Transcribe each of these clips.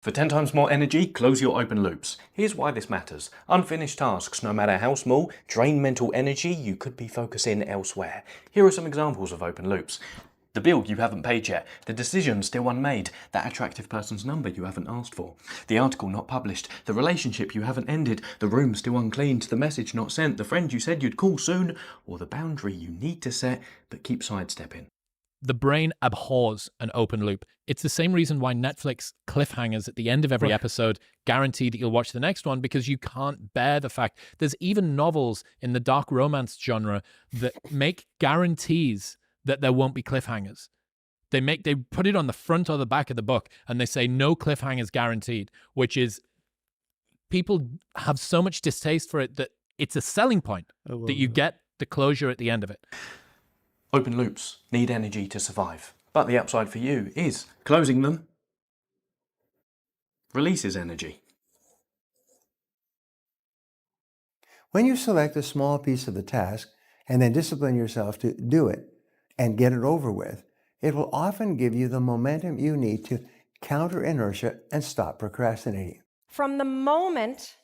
For 10 times more energy, close your open loops. Here's why this matters. Unfinished tasks, no matter how small, drain mental energy you could be focusing elsewhere. Here are some examples of open loops. The bill you haven't paid yet, the decision still unmade, that attractive person's number you haven't asked for, the article not published, the relationship you haven't ended, the room still uncleaned, the message not sent, the friend you said you'd call soon, or the boundary you need to set but keep sidestepping. The brain abhors an open loop. It's the same reason why Netflix cliffhangers at the end of every episode guarantee that you'll watch the next one, because you can't bear the fact. There's even novels in the dark romance genre that make guarantees that there won't be cliffhangers. They put it on the front or the back of the book, and they say no cliffhangers guaranteed, which is, people have so much distaste for it that it's a selling point that you get the closure at the end of it. Open loops need energy to survive, but the upside for you is closing them releases energy. When you select a small piece of the task and then discipline yourself to do it and get it over with, it will often give you the momentum you need to counter inertia and stop procrastinating. From the moment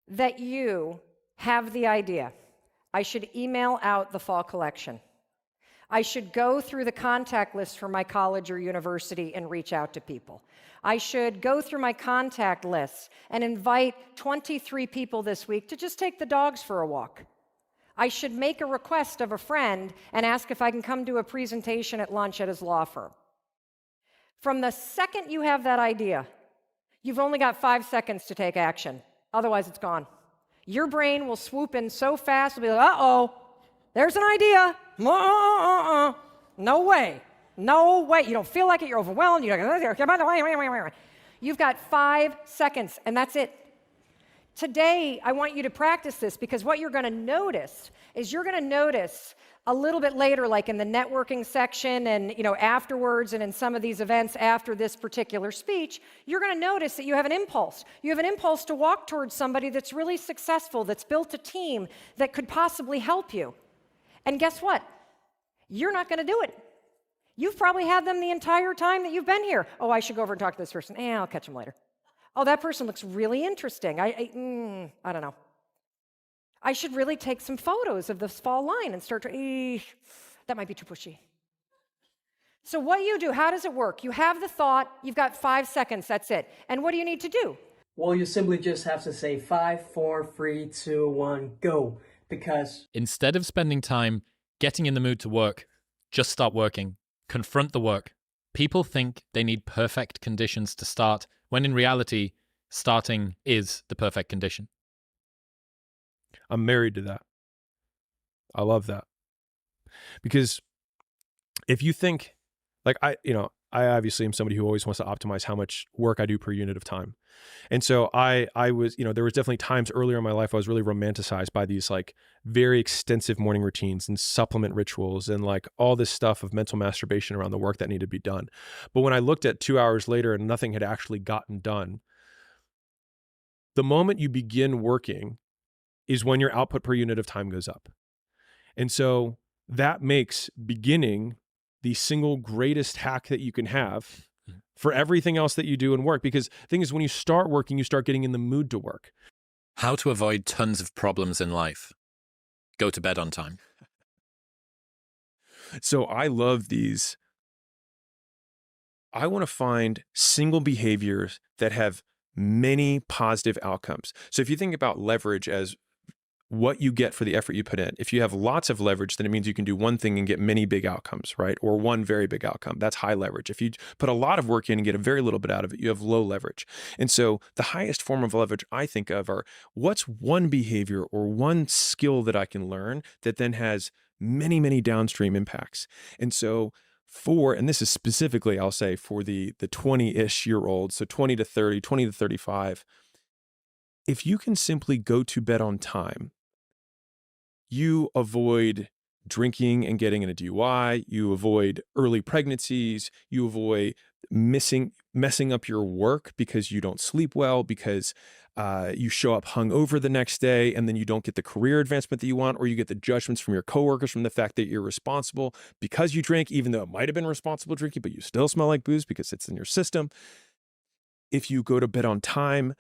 that you have the idea, I should email out the fall collection. I should go through the contact list for my college or university and reach out to people. I should go through my contact lists and invite 23 people this week to just take the dogs for a walk. I should make a request of a friend and ask if I can come do a presentation at lunch at his law firm. From the second you have that idea, you've only got 5 seconds to take action. Otherwise, it's gone. Your brain will swoop in so fast, it'll be like, uh-oh, there's an idea. No way. No way. You don't feel like it. You're overwhelmed. You've got 5 seconds, and that's it. Today, I want you to practice this, because what you're going to notice is a little bit later, like in the networking section and afterwards and in some of these events after this particular speech, you're going to notice that you have an impulse. You have an impulse to walk towards somebody that's really successful, that's built a team that could possibly help you. And guess what? You're not going to do it. You've probably had them the entire time that you've been here. Oh, I should go over and talk to this person. I'll catch them later. Oh, that person looks really interesting. I don't know. I should really take some photos of this fall line and start to, that might be too pushy. So what you do, how does it work? You have the thought, you've got 5 seconds, that's it. And what do you need to do? Well, you simply just have to say 5, 4, 3, 2, 1, go. Because instead of spending time getting in the mood to work, just start working. Confront the work. People think they need perfect conditions to start, when in reality, starting is the perfect condition. I'm married to that. I love that. Because if you think, like I obviously am somebody who always wants to optimize how much work I do per unit of time. And so I was, there was definitely times earlier in my life I was really romanticized by these like very extensive morning routines and supplement rituals and like all this stuff of mental masturbation around the work that needed to be done. But when I looked at 2 hours later and nothing had actually gotten done, the moment you begin working is when your output per unit of time goes up. And so that makes beginning the single greatest hack that you can have for everything else that you do in work. Because the thing is, when you start working, you start getting in the mood to work. How to avoid tons of problems in life. Go to bed on time. So I love these. I want to find single behaviors that have many positive outcomes. So if you think about leverage as what you get for the effort you put in. If you have lots of leverage, then it means you can do one thing and get many big outcomes, right? Or one very big outcome. That's high leverage. If you put a lot of work in and get a very little bit out of it, you have low leverage. And so the highest form of leverage I think of are, what's one behavior or one skill that I can learn that then has many, many downstream impacts. And so and this is specifically, I'll say, for the 20-ish year olds, so 20 to 30, 20 to 35, if you can simply go to bed on time, you avoid drinking and getting in a DUI, you avoid early pregnancies, you avoid messing up your work because you don't sleep well, because you show up hungover the next day and then you don't get the career advancement that you want, or you get the judgments from your coworkers from the fact that you're responsible because you drink, even though it might have been responsible drinking, but you still smell like booze because it's in your system. If you go to bed on time,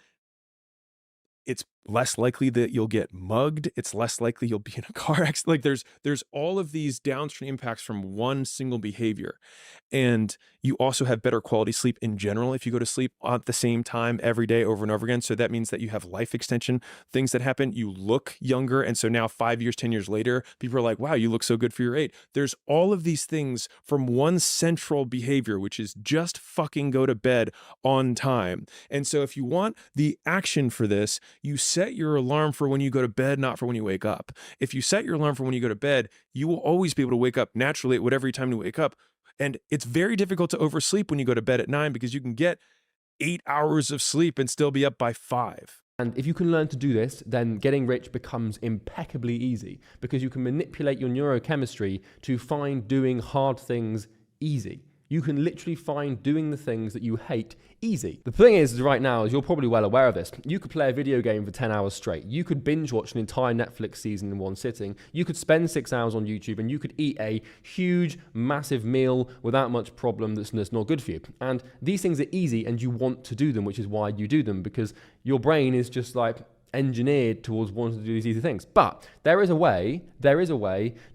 it's less likely that you'll get mugged. It's less likely you'll be in a car accident. Like there's all of these downstream impacts from one single behavior. And you also have better quality sleep in general if you go to sleep at the same time every day over and over again. So that means that you have life extension, things that happen. You look younger. And so now 5 years, 10 years later, people are like, wow, you look so good for your age. There's all of these things from one central behavior, which is just fucking go to bed on time. And so if you want the action for this, you set your alarm for when you go to bed, not for when you wake up. If you set your alarm for when you go to bed, you will always be able to wake up naturally at whatever time you wake up. And it's very difficult to oversleep when you go to bed at 9 because you can get 8 hours of sleep and still be up by 5. And if you can learn to do this, then getting rich becomes impeccably easy because you can manipulate your neurochemistry to find doing hard things easy. You can literally find doing the things that you hate easy. The thing is right now, as you're probably well aware of this, you could play a video game for 10 hours straight. You could binge watch an entire Netflix season in one sitting. You could spend 6 hours on YouTube and you could eat a huge, massive meal without much problem that's not good for you. And these things are easy and you want to do them, which is why you do them, because your brain is just like engineered towards wanting to do these easy things. But there is a way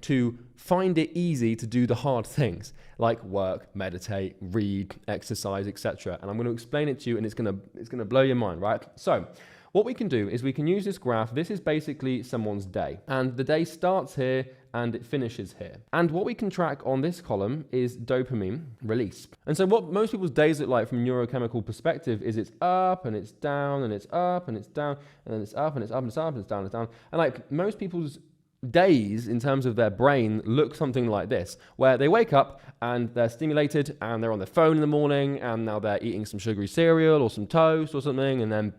to find it easy to do the hard things like work, meditate, read, exercise, etc. And I'm going to explain it to you and it's going to blow your mind, right? So what we can do is we can use this graph. This is basically someone's day, and the day starts here and it finishes here. And what we can track on this column is dopamine release. And so what most people's days look like from a neurochemical perspective is it's up and it's down and it's up and it's down and then it's up and it's up and it's up and it's down and it's down. And like most people's days in terms of their brain look something like this, where they wake up and they're stimulated and they're on their phone in the morning and now they're eating some sugary cereal or some toast or something, and then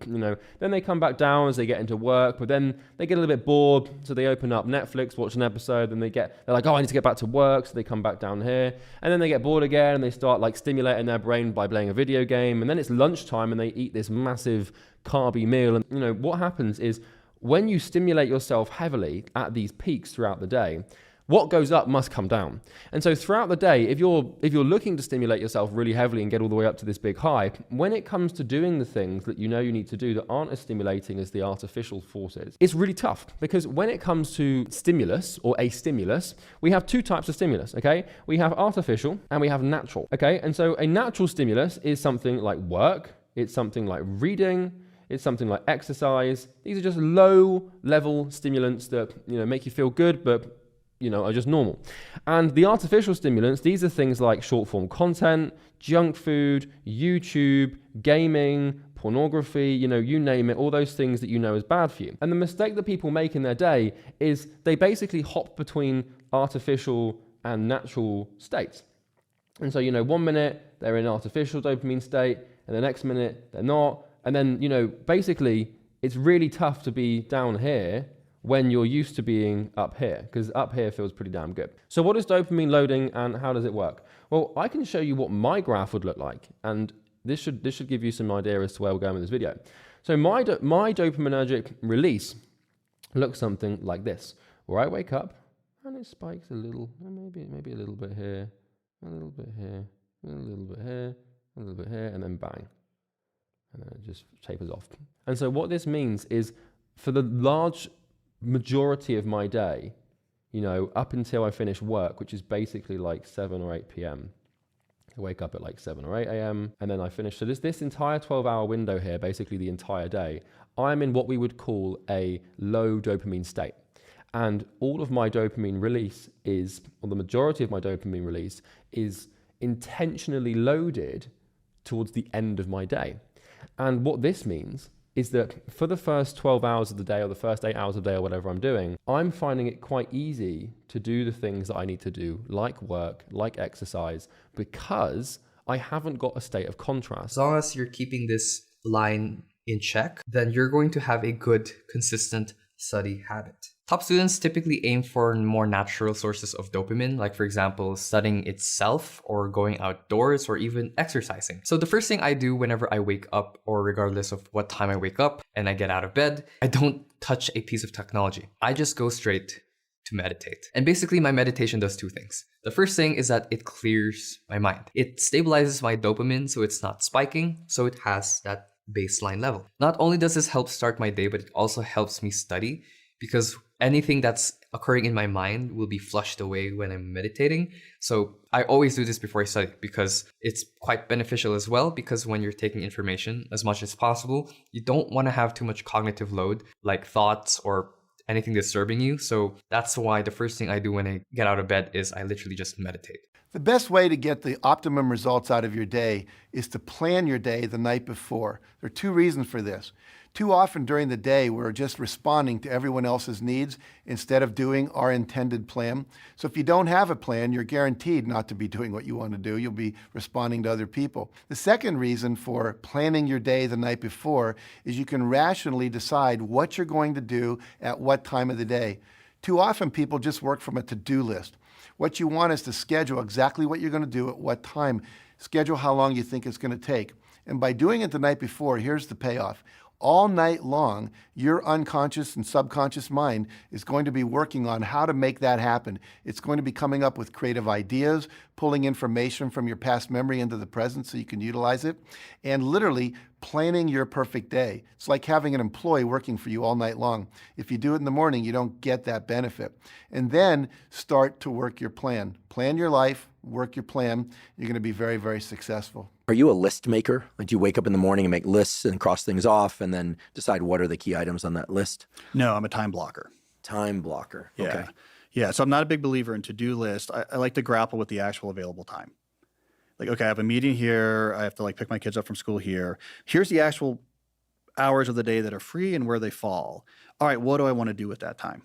then they come back down as they get into work, but then they get a little bit bored, so they open up Netflix, watch an episode, and they're like, oh, I need to get back to work, so they come back down here, and then they get bored again and they start like stimulating their brain by playing a video game, and then it's lunchtime and they eat this massive carby meal. And what happens is, when you stimulate yourself heavily at these peaks throughout the day, what goes up must come down. And so throughout the day, if you're looking to stimulate yourself really heavily and get all the way up to this big high, when it comes to doing the things that you need to do that aren't as stimulating as the artificial forces, it's really tough, because when it comes to stimulus or a stimulus, we have two types of stimulus, okay? We have artificial and we have natural, okay? And so a natural stimulus is something like work, it's something like reading, it's something like exercise. These are just low-level stimulants that make you feel good, but are just normal. And the artificial stimulants, these are things like short-form content, junk food, YouTube, gaming, pornography, you name it, all those things that is bad for you. And the mistake that people make in their day is they basically hop between artificial and natural states. And so 1 minute they're in artificial dopamine state, and the next minute they're not. And then, basically, it's really tough to be down here when you're used to being up here, because up here feels pretty damn good. So what is dopamine loading and how does it work? Well, I can show you what my graph would look like, and this should give you some idea as to where we're going with this video. So my dopaminergic release looks something like this, where I wake up and it spikes a little, maybe a little bit here, a little bit here, a little bit here, a little bit here, and then bang. And then it just tapers off. And so what this means is, for the large majority of my day, up until I finish work, which is basically like 7 or 8 p.m. I wake up at like 7 or 8 a.m. and then I finish. So this entire 12-hour window here, basically the entire day, I'm in what we would call a low dopamine state. And all of my dopamine release or the majority of my dopamine release is intentionally loaded towards the end of my day. And what this means is that for the first 12 hours of the day or the first 8 hours of the day or whatever I'm doing, I'm finding it quite easy to do the things that I need to do, like work, like exercise, because I haven't got a state of contrast. As long as you're keeping this line in check, then you're going to have a good, consistent study habit. Top students typically aim for more natural sources of dopamine, like for example, studying itself or going outdoors or even exercising. So the first thing I do whenever I wake up, or regardless of what time I wake up and I get out of bed, I don't touch a piece of technology. I just go straight to meditate. And basically my meditation does two things. The first thing is that it clears my mind. It stabilizes my dopamine so it's not spiking, so it has that baseline level. Not only does this help start my day, but it also helps me study, because anything that's occurring in my mind will be flushed away when I'm meditating. So I always do this before I study, because it's quite beneficial as well, because when you're taking information as much as possible, you don't want to have too much cognitive load, like thoughts or anything disturbing you. So that's why the first thing I do when I get out of bed is I literally just meditate. The best way to get the optimum results out of your day is to plan your day the night before. There are two reasons for this. Too often during the day, we're just responding to everyone else's needs instead of doing our intended plan. So if you don't have a plan, you're guaranteed not to be doing what you want to do. You'll be responding to other people. The second reason for planning your day the night before is you can rationally decide what you're going to do at what time of the day. Too often people just work from a to-do list. What you want is to schedule exactly what you're going to do at what time. Schedule how long you think it's going to take. And by doing it the night before, here's the payoff. All night long, your unconscious and subconscious mind is going to be working on how to make that happen. It's going to be coming up with creative ideas, pulling information from your past memory into the present so you can utilize it, and literally planning your perfect day. It's like having an employee working for you all night long. If you do it in the morning, you don't get that benefit. And then start to work your plan. Plan your life, work your plan. You're going to be very, very successful. Are you a list maker? Like, do you wake up in the morning and make lists and cross things off and then decide what are the key items on that list? No, I'm a time blocker. Time blocker. Yeah. Okay. Yeah. So I'm not a big believer in to-do list. I like to grapple with the actual available time. Like, okay, I have a meeting here. I have to pick my kids up from school here. Here's the actual hours of the day that are free and where they fall. All right, what do I want to do with that time?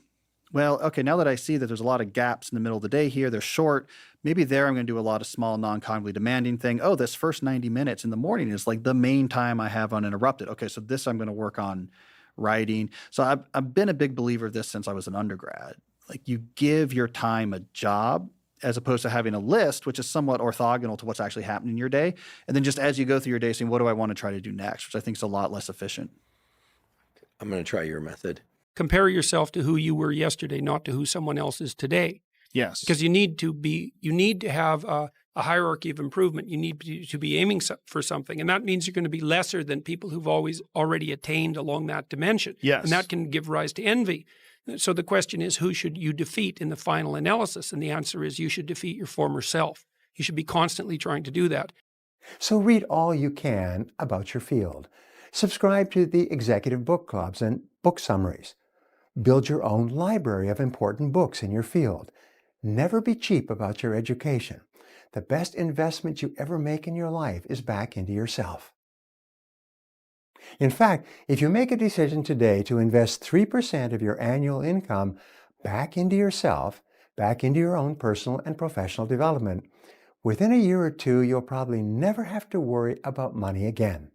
Well, okay, now that I see that there's a lot of gaps in the middle of the day here, they're short, maybe there I'm going to do a lot of small, non-cognitively demanding thing. Oh, this first 90 minutes in the morning is like the main time I have uninterrupted. Okay, so this I'm going to work on writing. So I've been a big believer of this since I was an undergrad. Like, you give your time a job as opposed to having a list, which is somewhat orthogonal to what's actually happening in your day. And then just as you go through your day saying, what do I want to try to do next, which I think is a lot less efficient. I'm going to try your method. Compare yourself to who you were yesterday, not to who someone else is today. Yes. Because you need to have a hierarchy of improvement. You need to be aiming for something. And that means you're going to be lesser than people who've already attained along that dimension. Yes. And that can give rise to envy. So the question is, who should you defeat in the final analysis? And the answer is, you should defeat your former self. You should be constantly trying to do that. So read all you can about your field. Subscribe to the executive book clubs and book summaries. Build your own library of important books in your field. Never be cheap about your education. The best investment you ever make in your life is back into yourself. In fact, if you make a decision today to invest 3% of your annual income back into yourself, back into your own personal and professional development, within a year or two, you'll probably never have to worry about money again.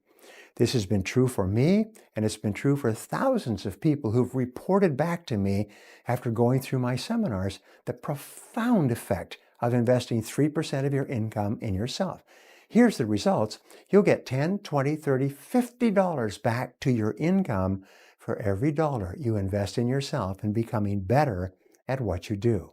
This has been true for me, and it's been true for thousands of people who've reported back to me after going through my seminars the profound effect of investing 3% of your income in yourself. Here's the results. You'll get $10, $20, $30, $50 back to your income for every dollar you invest in yourself and becoming better at what you do.